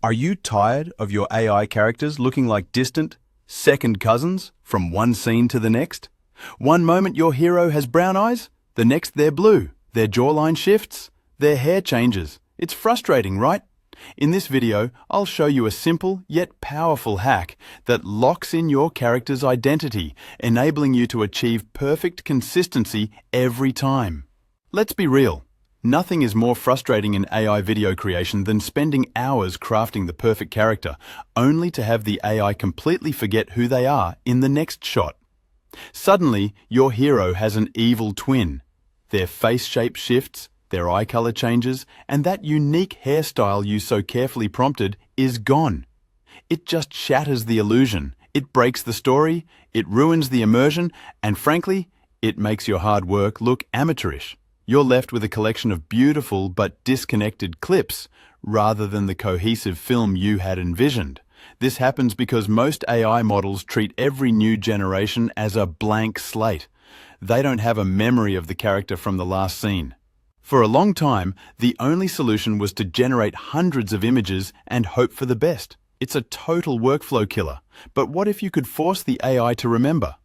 Are you tired of your AI characters looking like distant, second cousins from one scene to the next? One moment your hero has brown eyes, the next they're blue, their jawline shifts, their hair changes. It's frustrating, right? In this video, I'll show you a simple yet powerful hack that locks in your character's identity, enabling you to achieve perfect consistency every time. Let's be real. Nothing is more frustrating in AI video creation than spending hours crafting the perfect character, only to have the AI completely forget who they are in the next shot. Suddenly, your hero has an evil twin. Their face shape shifts, their eye color changes, and that unique hairstyle you so carefully prompted is gone. It just shatters the illusion. It breaks the story, it ruins the immersion, and frankly, it makes your hard work look amateurish. You're left with a collection of beautiful but disconnected clips, rather than the cohesive film you had envisioned. This happens because most AI models treat every new generation as a blank slate. They don't have a memory of the character from the last scene. For a long time, the only solution was to generate hundreds of images and hope for the best. It's a total workflow killer. But what if you could force the AI to remember?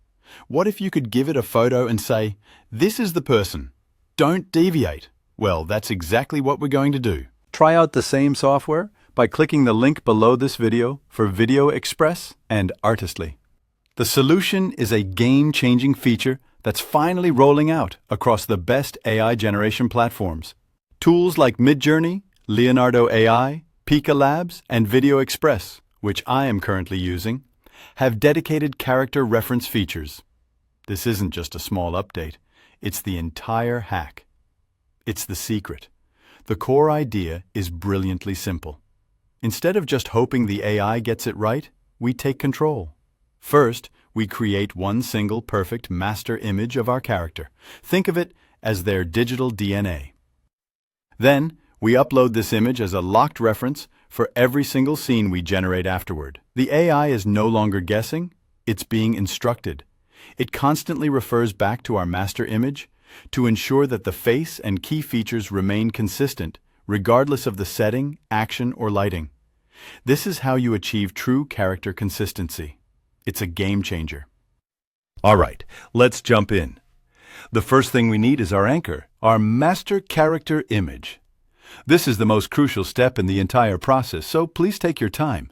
What if you could give it a photo and say, "This is the person. Don't deviate"? Well, that's exactly what we're going to do. Try out the same software by clicking the link below this video for VideoExpress and Artistly. The solution is a game-changing feature that's finally rolling out across the best AI generation platforms. Tools like Midjourney, Leonardo AI, Pika Labs, and VideoExpress, which I am currently using, have dedicated character reference features. This isn't just a small update. It's the entire hack. It's the secret. The core idea is brilliantly simple. Instead of just hoping the AI gets it right, we take control. First, we create one single perfect master image of our character. Think of it as their digital DNA. Then, we upload this image as a locked reference for every single scene we generate afterward. The AI is no longer guessing, it's being instructed. It constantly refers back to our master image to ensure that the face and key features remain consistent, regardless of the setting, action, or lighting. This is how you achieve true character consistency. It's a game changer. All right, let's jump in. The first thing we need is our anchor, our master character image. This is the most crucial step in the entire process, so please take your time.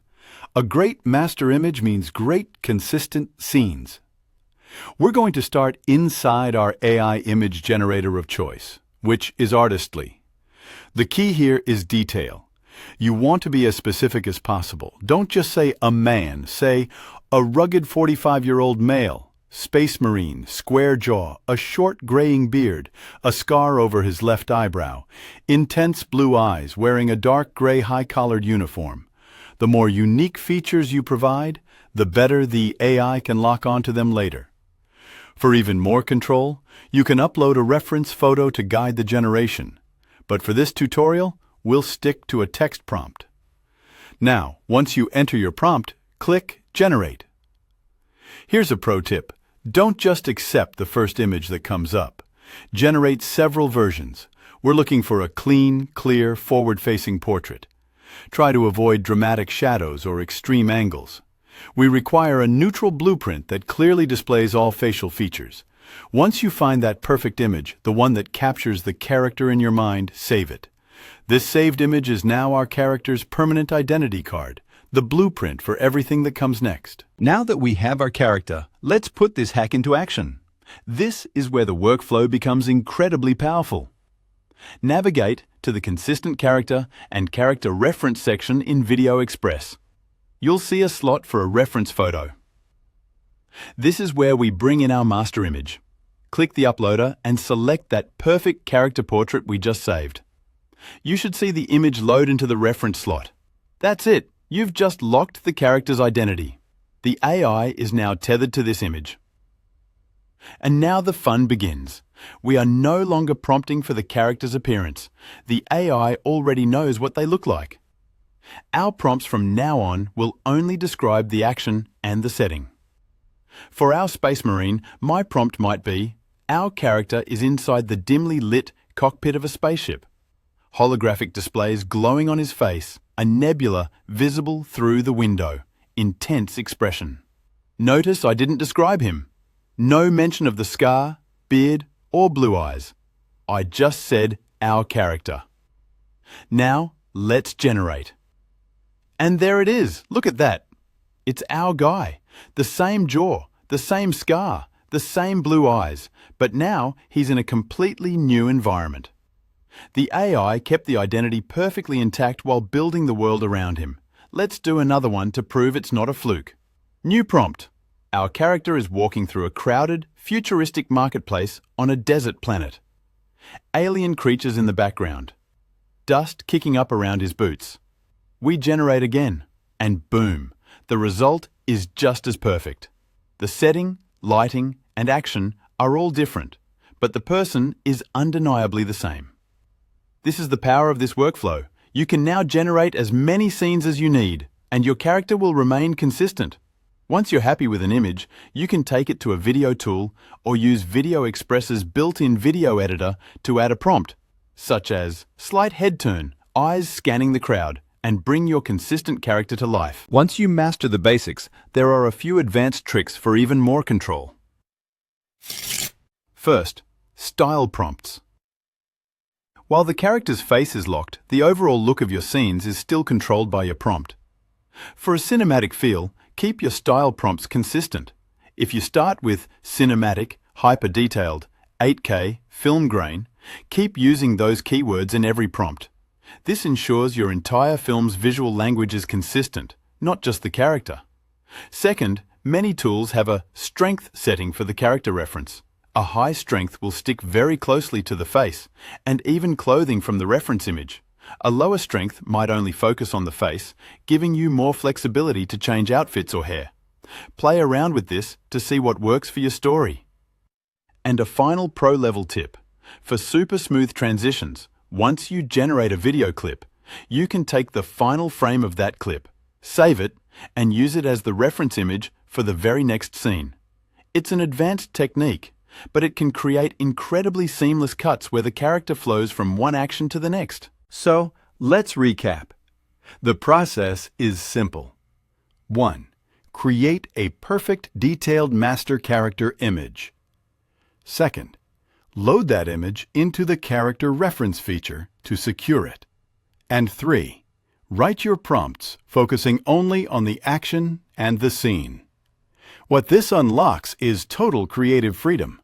A great master image means great, consistent scenes. We're going to start inside our AI image generator of choice, which is Artistly. The key here is detail. You want to be as specific as possible. Don't just say a man, say a rugged 45-year-old male, space marine, square jaw, a short graying beard, a scar over his left eyebrow, intense blue eyes, wearing a dark gray high-collared uniform. The more unique features you provide, the better the AI can lock onto them later. For even more control, you can upload a reference photo to guide the generation. But for this tutorial, we'll stick to a text prompt. Now, once you enter your prompt, click Generate. Here's a pro tip. Don't just accept the first image that comes up. Generate several versions. We're looking for a clean, clear, forward-facing portrait. Try to avoid dramatic shadows or extreme angles. We require a neutral blueprint that clearly displays all facial features. Once you find that perfect image, the one that captures the character in your mind, save it. This saved image is now our character's permanent identity card, the blueprint for everything that comes next. Now that we have our character, let's put this hack into action. This is where the workflow becomes incredibly powerful. Navigate to the Consistent Character and Character Reference section in VideoExpress. You'll see a slot for a reference photo. This is where we bring in our master image. Click the uploader and select that perfect character portrait we just saved. You should see the image load into the reference slot. That's it. You've just locked the character's identity. The AI is now tethered to this image. And now the fun begins. We are no longer prompting for the character's appearance. The AI already knows what they look like. Our prompts from now on will only describe the action and the setting. For our Space Marine, my prompt might be, our character is inside the dimly lit cockpit of a spaceship. holographic displays glowing on his face, a nebula visible through the window, intense expression. Notice I didn't describe him. No mention of the scar, beard, or blue eyes. I just said our character. Now, let's generate. And there it is, look at that. It's our guy. The same jaw, the same scar, the same blue eyes, but now he's in a completely new environment. The AI kept the identity perfectly intact while building the world around him. Let's do another one to prove it's not a fluke. New prompt. Our character is walking through a crowded, futuristic marketplace on a desert planet. Alien creatures in the background. Dust kicking up around his boots. We generate again, and boom, the result is just as perfect. The setting, lighting, and action are all different, but the person is undeniably the same. This is the power of this workflow. You can now generate as many scenes as you need, and your character will remain consistent. Once you're happy with an image, you can take it to a video tool or use VideoExpress's built-in video editor to add a prompt, such as slight head turn, eyes scanning the crowd, and bring your consistent character to life. Once you master the basics, there are a few advanced tricks for even more control. First, style prompts. While the character's face is locked, the overall look of your scenes is still controlled by your prompt. For a cinematic feel, keep your style prompts consistent. If you start with cinematic, hyper-detailed, 8K, film grain, keep using those keywords in every prompt. This ensures your entire film's visual language is consistent, not just the character. Second, many tools have a strength setting for the character reference. A high strength will stick very closely to the face, and even clothing from the reference image. A lower strength might only focus on the face, giving you more flexibility to change outfits or hair. Play around with this to see what works for your story. And a final pro-level tip. For super smooth transitions, once you generate a video clip, you can take the final frame of that clip, save it, and use it as the reference image for the very next scene. It's an advanced technique, but it can create incredibly seamless cuts where the character flows from one action to the next. So, let's recap. The process is simple. 1. Create a perfect detailed master character image. 2. Load that image into the character reference feature to secure it. And 3. Write your prompts focusing only on the action and the scene. What this unlocks is total creative freedom.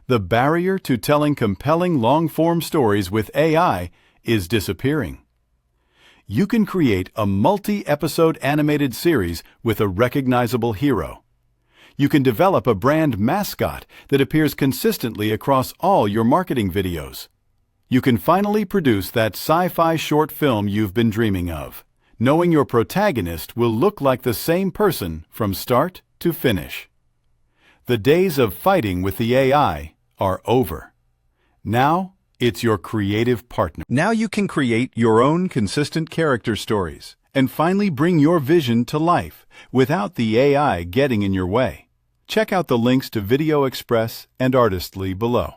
The barrier to telling compelling long-form stories with AI is disappearing. You can create a multi-episode animated series with a recognizable hero. You can develop a brand mascot that appears consistently across all your marketing videos. You can finally produce that sci-fi short film you've been dreaming of, knowing your protagonist will look like the same person from start to finish. The days of fighting with the AI are over. Now, it's your creative partner. Now you can create your own consistent character stories and finally bring your vision to life without the AI getting in your way. Check out the links to VideoExpress and Artistly below.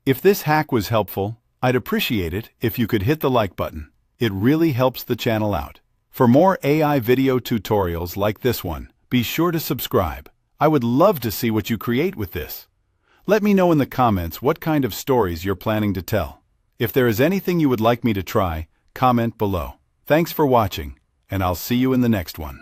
If this hack was helpful, I'd appreciate it if you could hit the like button. It really helps the channel out. For more AI video tutorials like this one, be sure to subscribe. I would love to see what you create with this. Let me know in the comments what kind of stories you're planning to tell. If there is anything you would like me to try, comment below. Thanks for watching, and I'll see you in the next one.